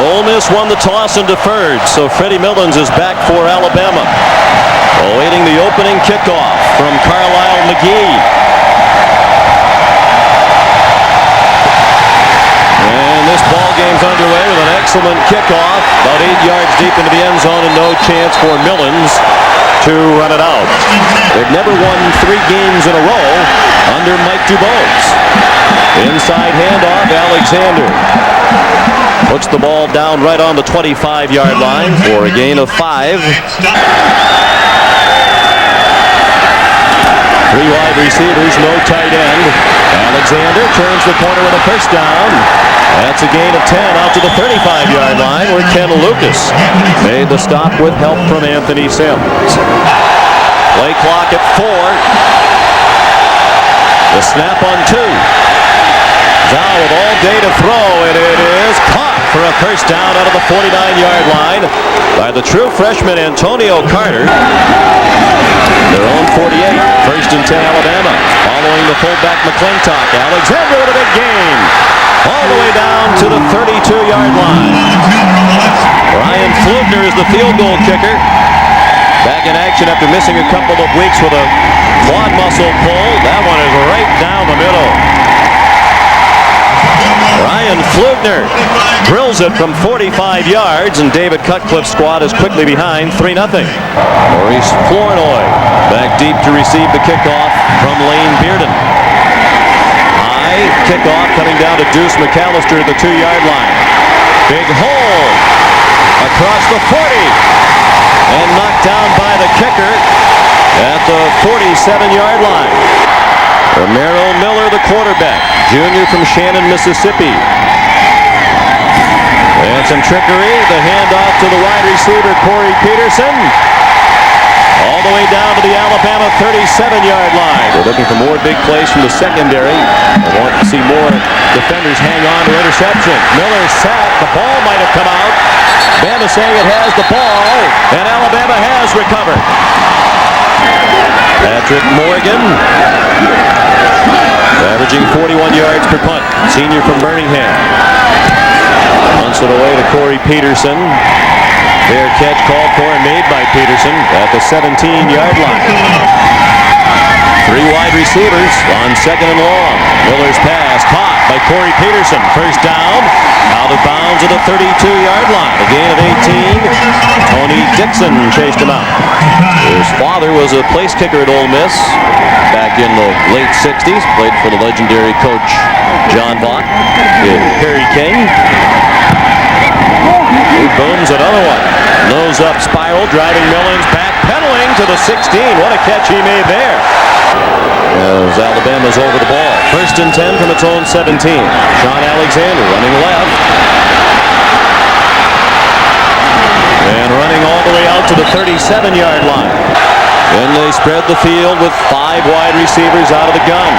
Ole Miss won the toss and deferred, so Freddie Millens is back for Alabama. Awaiting the opening kickoff from Carlisle McGee. And this ball game's underway with an excellent kickoff, about 8 yards deep into the end zone, and no chance for Millens to run it out. They've never won 3 games in a row under Mike Dubose. Inside handoff, Alexander puts the ball down right on the 25-yard line for a gain of 5. 3 wide receivers, no tight end. Alexander turns the corner with a first down. That's a gain of 10 out to the 35-yard line, where Ken Lucas made the stop with help from Anthony Sims. Play clock at 4. The snap on 2. Zhao with all day to throw, and it is caught for a first down out of the 49-yard line by the true freshman Antonio Carter. Their own 48, first and 10 Alabama. Following the fullback McClintock. Alexander with a big gain. All the way down to the 32-yard line. Ryan Flugner is the field goal kicker. Back in action after missing a couple of weeks with a quad muscle pull. That one is right down the middle. Ryan Flugner drills it from 45 yards, and David Cutcliffe's squad is quickly behind 3-0. Maurice Flournoy back deep to receive the kickoff from Lane Bearden. High kickoff coming down to Deuce McAllister at the 2-yard line. Big hole across the 40 and knocked down by the kicker at the 47-yard line. Romero Miller, the quarterback, junior from Shannon, Mississippi. And some trickery. The handoff to the wide receiver, Corey Peterson. All the way down to the Alabama 37-yard line. We're looking for more big plays from the secondary. I want to see more defenders hang on to interception. Miller sacked. The ball might have come out. Bama saying it has the ball, and Alabama has recovered. Patrick Morgan, averaging 41 yards per punt. Senior from Birmingham. Punts it away to Corey Peterson. Fair catch called for and made by Peterson at the 17-yard line. 3 wide receivers on second and long. Miller's pass caught by Corey Peterson. First down, out of bounds at the 32-yard line. A gain of 18. Tony Dixon chased him out. His father was a place kicker at Ole Miss back in the late 60s. Played for the legendary coach John Vaught and Perry King. He booms another one. Nose up spiral, driving Millens back, pedaling to the 16. What a catch he made there. As Alabama's over the ball. First and 10 from its own 17. Sean Alexander running left. And running all the way out to the 37-yard line. Then they spread the field with 5 wide receivers out of the gun.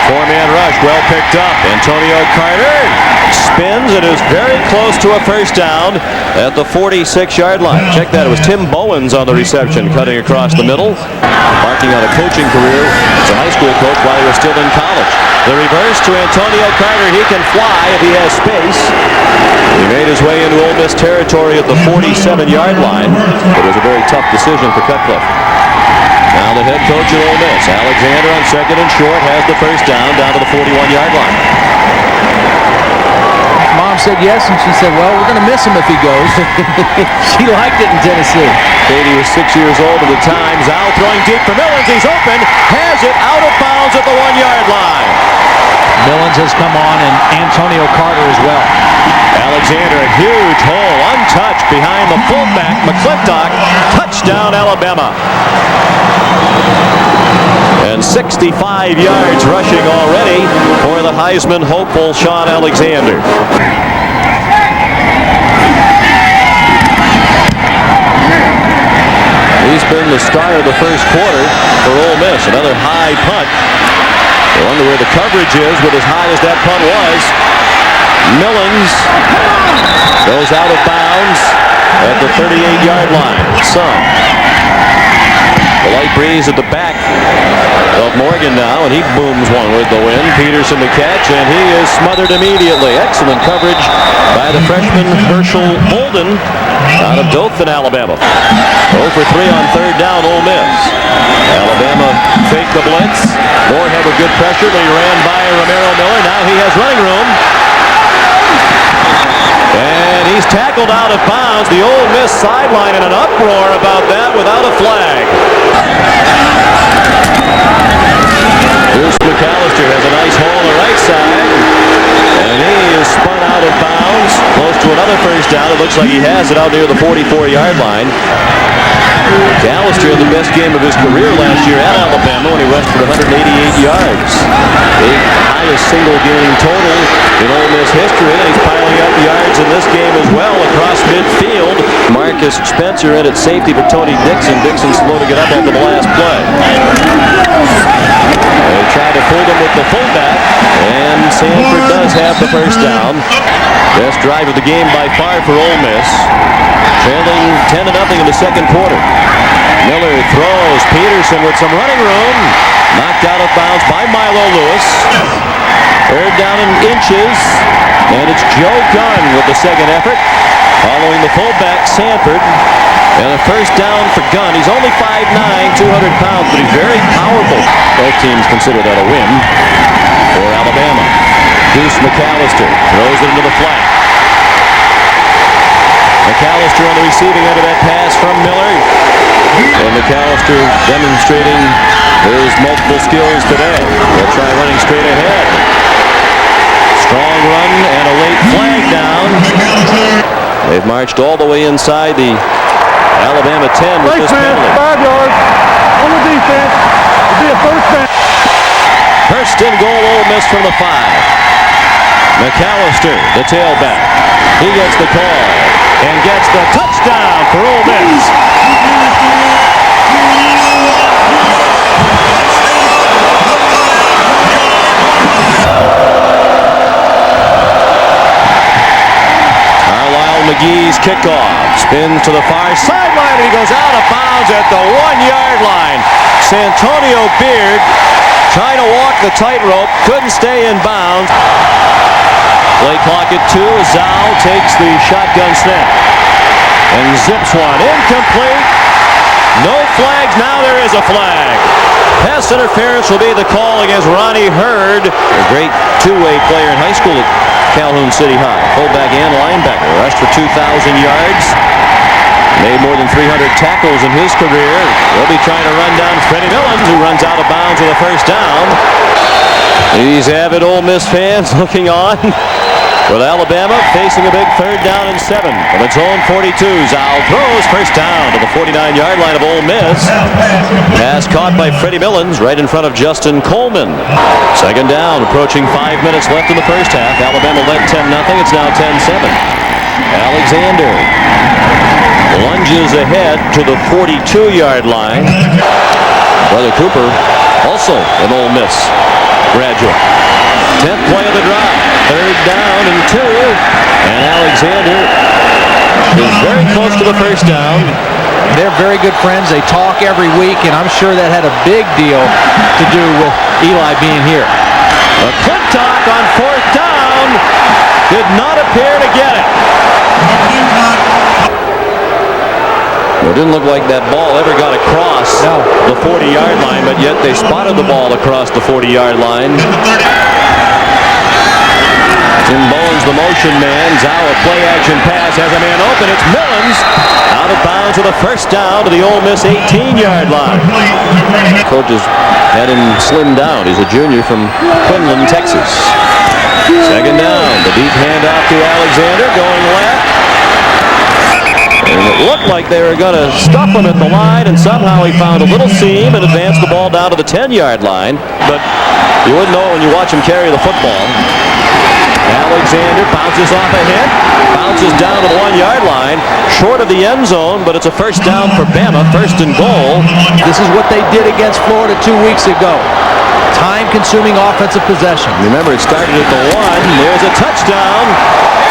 4-man rush, well picked up. Antonio Carter spins and is very close to a first down at the 46-yard line. Check that, it was Tim Bowens on the reception, cutting across the middle. Embarking on a coaching career as a high school coach while he was still in college. The reverse to Antonio Carter. He can fly if he has space. He made his way into Ole Miss territory at the 47-yard line. It was a very tough decision for Cutcliffe. Now the head coach of Ole Miss, Alexander, on second and short, has the first down to the 41-yard line. Mom said yes, and she said, well, we're going to miss him if he goes. She liked it in Tennessee. Katie was 6 years old at the time. Zhao throwing deep for Millens. He's open. Has it out of bounds at the 1-yard line. Millens has come on, and Antonio Carter as well. Alexander, a huge hole, untouched behind the fullback, McClintock. Touchdown, Alabama. And 65 yards rushing already for the Heisman hopeful Sean Alexander. He's been the star of the first quarter for Ole Miss. Another high punt. I wonder where the coverage is with as high as that punt was. Millens goes out of bounds at the 38-yard line. Son. The light breeze at the back of Morgan now, and he booms one with the wind. Peterson to catch, and he is smothered immediately. Excellent coverage by the freshman Herschel Holden out of Dothan, Alabama. 0 for 3 on third down, Ole Miss. Alabama faked the blitz. Moorhead with good pressure, but he ran by Romero Miller. Now he has running room. And he's tackled out of bounds. The Ole Miss sideline in an uproar about that without a flag. Bruce McAllister has a nice hole on the right side. And he is spun out of bounds. Close to another first down. It looks like he has it out near the 44-yard line. McAllister had the best game of his career last year at Alabama when he rushed for 188 yards. The highest single game total in Ole Miss history, and he's piling up yards in this game as well across midfield. Marcus Spencer in at safety for Tony Dixon. Dixon slow to get up after the last play. They try to fool him with the fullback, and Sanford does have the first down. Best drive of the game by far for Ole Miss. Trailing 10-0 in the second quarter. Miller throws. Peterson with some running room. Knocked out of bounds by Milo Lewis. Third down in inches. And it's Joe Gunn with the second effort. Following the fullback, Sanford. And a first down for Gunn. He's only 5'9", 200 pounds, but he's very powerful. Both teams consider that a win for Alabama. Deuce McAllister throws it into the flat. McAllister on the receiving end of that pass from Miller. And McAllister demonstrating his multiple skills today. They'll try running straight ahead. Strong run and a late flag down. They've marched all the way inside the Alabama 10 with this penalty. 5 yards on the defense. It'll be a first down. First and goal, Ole Miss from the 5. McAllister, the tailback. He gets the call and gets the touchdown for Ole Miss. Carlisle McGee's kickoff. Spins to the far sideline, and he goes out of bounds at the 1-yard line. Santonio Beard trying to walk the tightrope, couldn't stay in bounds. Play clock at 2. Zhao takes the shotgun snap and zips one. Incomplete. No flags. Now there is a flag. Pass interference will be the call against Ronnie Hurd, a great two-way player in high school at Calhoun City High. Fullback and linebacker. Rushed for 2,000 yards. Made more than 300 tackles in his career. They'll be trying to run down Freddie Millens, who runs out of bounds with a first down. These avid Ole Miss fans looking on with Alabama facing a big third down and 7 from its own 42. Zhao throws first down to the 49-yard line of Ole Miss. Pass caught by Freddie Millens right in front of Justin Coleman. Second down, approaching 5 minutes left in the first half. Alabama led 10-0. It's now 10-7. Alexander lunges ahead to the 42-yard line. Brother Cooper, also an Ole Miss graduate. 10th play of the drive. Third down and 2. And Alexander is very close to the first down. They're very good friends. They talk every week, and I'm sure that had a big deal to do with Eli being here. McClintock on fourth down did not appear to get it. It didn't look like that ball ever got across the 40-yard line, but yet they spotted the ball across the 40-yard line. Tim Bowens, the motion man. Zhao, a play-action pass, has a man open. It's Millens out of bounds with a first down to the Ole Miss 18-yard line. Coach has had him slimmed down. He's a junior from Quinlan, Texas. Second down. The deep handoff to Alexander going left. And it looked like they were going to stuff him at the line, and somehow he found a little seam and advanced the ball down to the 10-yard line. But you wouldn't know it when you watch him carry the football. Alexander bounces off a hit, bounces down to the 1-yard line, short of the end zone, but it's a first down for Bama, first and goal. This is what they did against Florida 2 weeks ago. Time-consuming offensive possession. Remember, it started at the 1. There's a touchdown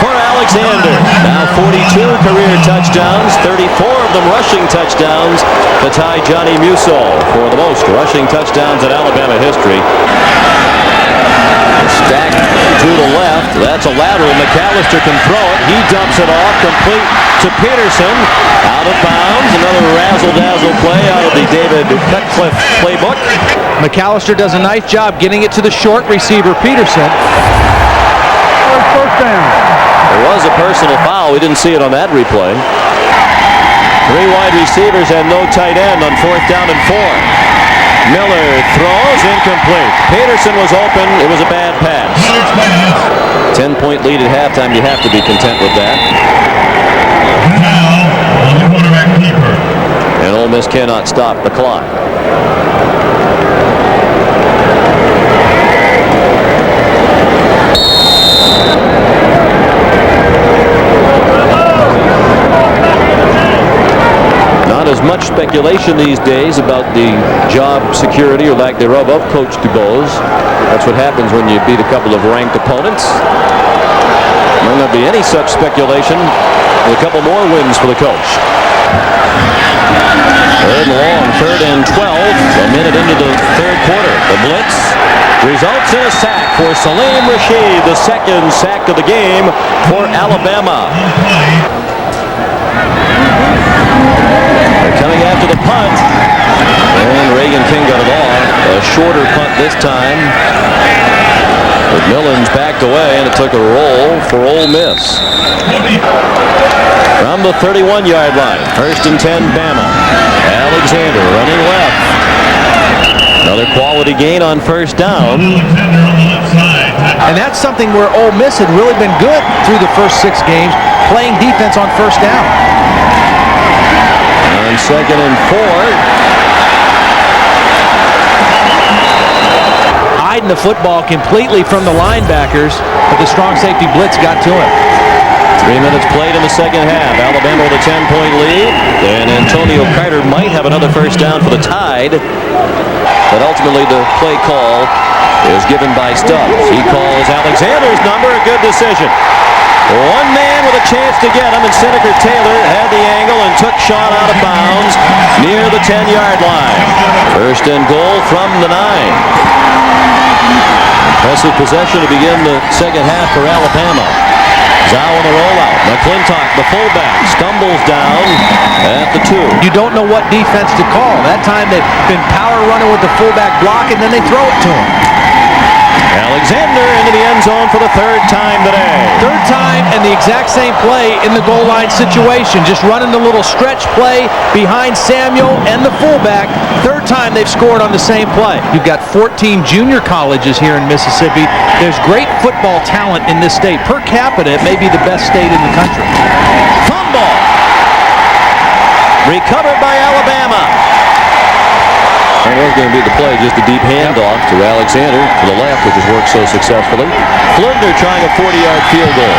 for Alexander. Now Now 42 career touchdowns, 34 of them rushing touchdowns to tie Johnny Musso for the most rushing touchdowns in Alabama history. Stack to the left. That's a lateral. McAllister can throw it. He dumps it off, complete to Peterson. Out of bounds. Another razzle-dazzle play out of the David Cutcliffe playbook. McAllister does a nice job getting it to the short receiver, Peterson. First down. There was a personal foul. We didn't see it on that replay. Three wide receivers and no tight end on 4th down and 4. Miller throws, incomplete. Peterson was open. It was a bad pass. 10-point lead at halftime. You have to be content with that. Now, on the quarterback keeper. And Ole Miss cannot stop the clock. Not as much speculation these days about the job security or lack thereof of Coach DuBose. That's what happens when you beat a couple of ranked opponents. Might not be any such speculation with a couple more wins for the coach. Third and long, 3rd and 12, a minute into the third quarter. The blitz results in a sack for Salim Rashid, the second sack of the game for Alabama. They're coming after the punt, and Reagan King got it off. A shorter punt this time. But Millins backed away, and it took a roll for Ole Miss. From the 31-yard line, 1st and 10, Bama. Alexander running left. Another quality gain on 1st down. And that's something where Ole Miss had really been good through the first 6 games, playing defense on 1st down. On 2nd and 4. Hiding the football completely from the linebackers, but the strong safety blitz got to him. 3 minutes played in the second half. Alabama with a 10-point lead. And Antonio Carter might have another 1st down for the Tide. But ultimately the play call is given by Stubbs. He calls Alexander's number. A good decision. One man with a chance to get him, and Seneca Taylor had the angle and took Sean out of bounds near the 10-yard line. 1st and goal from the 9. Impressive possession to begin the second half for Alabama. Zhao on the rollout. McClintock, the fullback, stumbles down at the 2. You don't know what defense to call. That time they've been power running with the fullback block, and then they throw it to him. Alexander into the end zone for the 3rd time today. 3rd time, and the exact same play in the goal line situation. Just running the little stretch play behind Samuel and the fullback. 3rd time they've scored on the same play. You've got 14 junior colleges here in Mississippi. There's great football talent in this state. Per capita, it may be the best state in the country. Fumble. Recovered by Alabama. That was going to be the play, just a deep handoff to Alexander to the left, which has worked so successfully. Flugner trying a 40-yard field goal.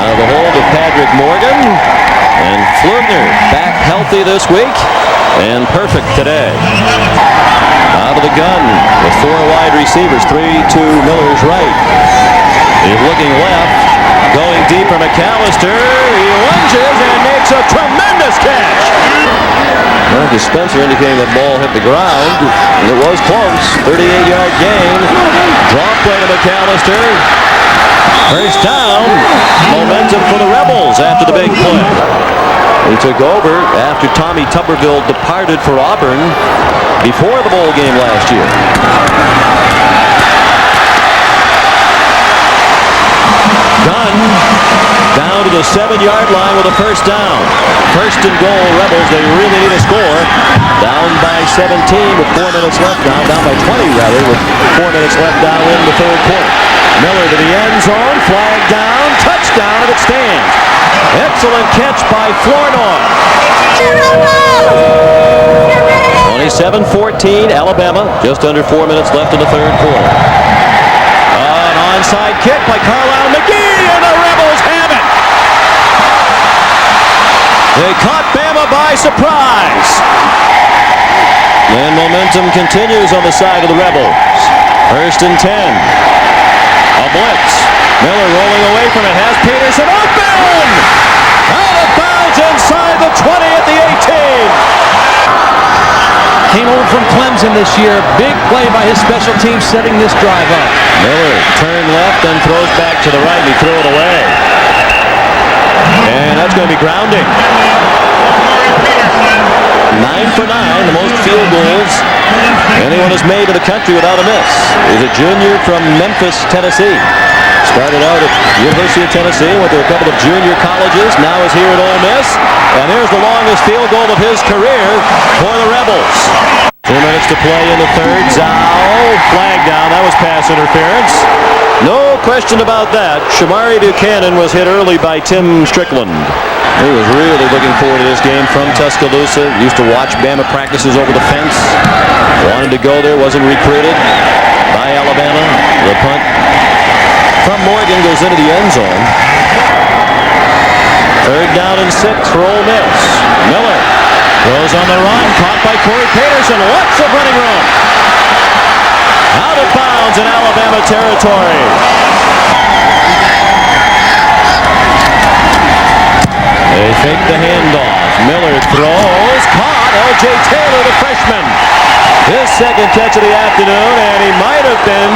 Out of the hold of Patrick Morgan. And Flugner back healthy this week and perfect today. Out of the gun with 4 wide receivers, 3 to Miller's right. He's looking left, going deep for McAllister. He lunges and makes a tremendous catch. Marcus Spencer indicating the ball hit the ground, and it was close. 38-yard gain. Drop play to McAllister. 1st down. Momentum for the Rebels after the big play. He took over after Tommy Tuberville departed for Auburn before the bowl game last year. Gunn down to the 7-yard line with a 1st down. 1st and goal, Rebels. They really need a score. Down by 17 with 4 minutes left now. Down by 20 rather with 4 minutes left down in the 3rd quarter. Miller to the end zone. Flag down. Touchdown, and it stands. Excellent catch by Flournoy. 27-14 Alabama. Just under 4 minutes left in the 3rd quarter. An onside kick by Carlisle McGee, and the Rebels have it. They caught Bama by surprise. And momentum continues on the side of the Rebels. 1st and 10. A blitz. Miller rolling away from it. Has Peterson open. season this year. Big play by his special team setting this drive up. Miller turned left and throws back to the right. He threw it away. And that's going to be grounding. 9 for 9, the most field goals anyone has made in the country without a miss. He's a junior from Memphis, Tennessee. Started out at University of Tennessee, went to a couple of junior colleges, now is here at Ole Miss. And here's the longest field goal of his career for the Rebels. 2 minutes to play in the third. Zhao, flag down. That was pass interference. No question about that. Shamari Buchanan was hit early by Tim Strickland. He was really looking forward to this game from Tuscaloosa. Used to watch Bama practices over the fence. Wanted to go there, wasn't recruited by Alabama. The punt from Morgan goes into the end zone. 3rd down and 6 for Ole Miss. Miller throws on the run, caught by Corey Peterson. Lots of running room. Out of bounds in Alabama territory. They fake the handoff. Miller throws, caught. L.J. Taylor, the freshman. His second catch of the afternoon, and he might have been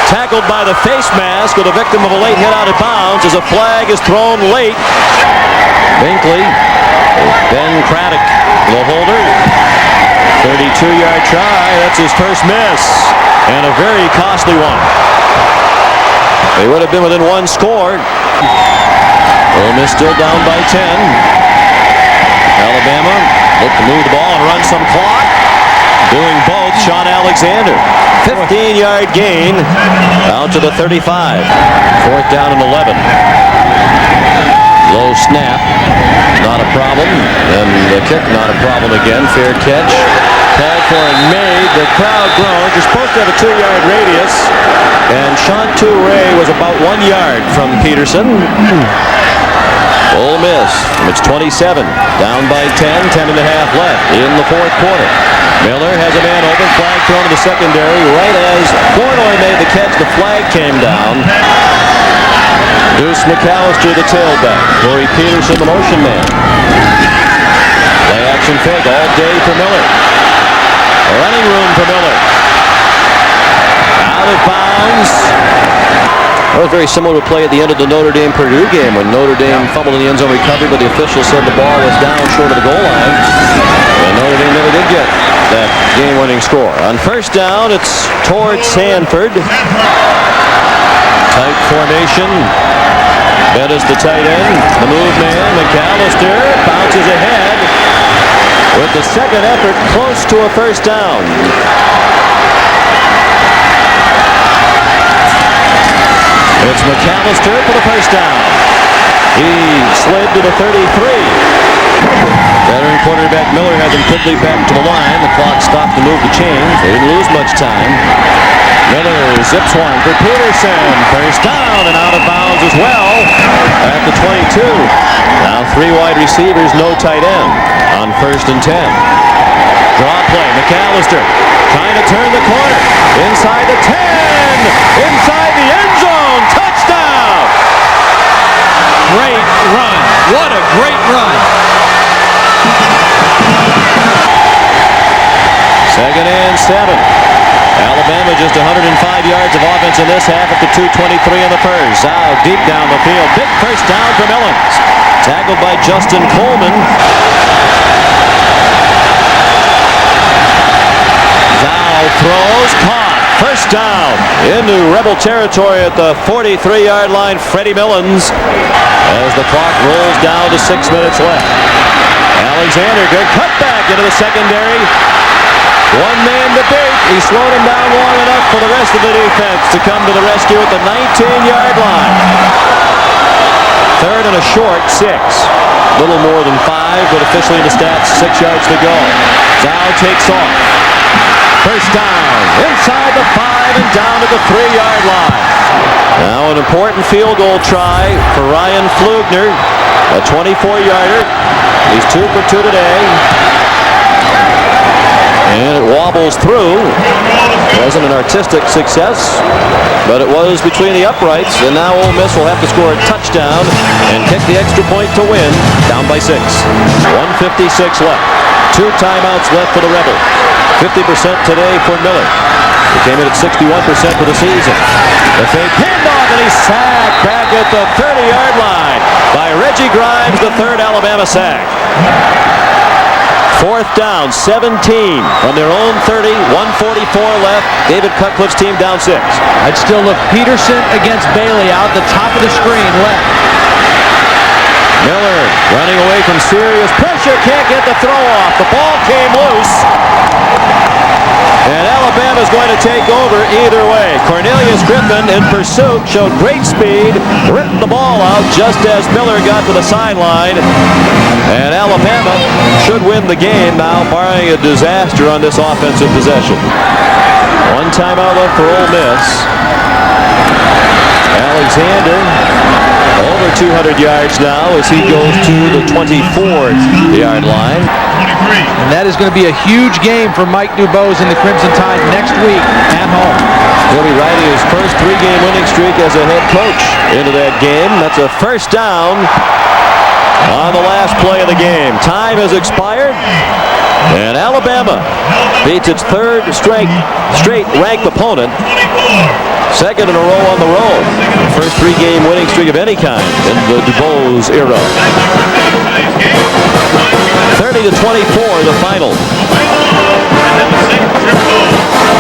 tackled by the face mask or the victim of a late hit out of bounds as a flag is thrown late. Binkley, Ben Craddock, the holder. 32-yard try. That's his first miss, and a very costly one. They would have been within 1 score. Ole Miss still down by 10. Alabama look to move the ball and run some clock. Doing both, Sean Alexander. 15-yard gain out to the 35. 4th down and 11. Low snap, not a problem. And the kick, not a problem again. Fair catch. Called for and made. The crowd groans. You're supposed to have a 2-yard radius. And Sean Toure was about 1 yard from Peterson. Ole Miss, it's 27, down by 10, 10 and a half left in the 4th quarter. Miller has a man open, flag thrown to the secondary. Right as Flournoy made the catch, the flag came down. Deuce McAllister, the tailback. Corey Peterson, the motion man. Play action fake all day for Miller. Running room for Miller. Out of bounds. That was very similar to play at the end of the Notre Dame-Purdue game when Notre Dame fumbled in the end zone recovery, but the official said the ball was down short of the goal line. And Notre Dame never did get that game-winning score. On 1st down, it's towards Sanford. Tight formation. Bettis the tight end. The move man, McAllister, bounces ahead with the second effort close to a 1st down. It's McAllister for the 1st down. He slid to the 33. Veteran quarterback Miller has him quickly back to the line. The clock stopped to move the chains. They didn't lose much time. Miller zips one for Peterson. 1st down and out of bounds as well at the 22. Now 3 wide receivers, no tight end on 1st and 10. Draw play. McAllister trying to turn the corner. Inside the 10. Inside the end zone. Touchdown. Great run. What a great run. 2nd and 7. Alabama just 105 yards of offense in this half at the 2:23 in the 1st. Zhao deep down the field. Big 1st down for Millens. Tackled by Justin Coleman. Zhao throws, caught. 1st down into Rebel territory at the 43-yard line. Freddie Millens as the clock rolls down to 6 minutes left. Alexander, good cutback into the secondary. 1 man to beat. He slowed him down long enough for the rest of the defense to come to the rescue at the 19-yard line. 3rd and a short, 6. Little more than 5, but officially in the stats, 6 yards to go. Zhao takes off. 1st down, inside the 5 and down to the 3-yard line. Now an important field goal try for Ryan Flugner, a 24-yarder. He's 2 for 2 today. And it wobbles through. Wasn't an artistic success, but it was between the uprights, and now Ole Miss will have to score a touchdown and kick the extra point to win, down by 6. 1:56 left. 2 timeouts left for the Rebels. 50% today for Miller. He came in at 61% for the season. The fake handoff, and he's sacked back at the 30-yard line by Reggie Grimes, the 3rd Alabama sack. 4th down, 17 from their own 30, 1:44 left. David Cutcliffe's team down 6. I'd still look Peterson against Bailey out the top of the screen left. Miller running away from serious pressure, can't get the throw off. The ball came loose. And Alabama's going to take over either way. Cornelius Griffin in pursuit showed great speed, ripped the ball out just as Miller got to the sideline. And Alabama should win the game now, barring a disaster on this offensive possession. 1 timeout left for Ole Miss. Alexander over 200 yards now as he goes to the 24-yard line. And that is going to be a huge game for Mike Dubose and the Crimson Tide next week at home. He'll be riding his first 3-game winning streak as a head coach into that game. That's a first down on the last play of the game. Time has expired, and Alabama beats its 3rd straight ranked opponent. 2nd in a row on the road. First 3-game winning streak of any kind in the Dubose era. 30-24 the final.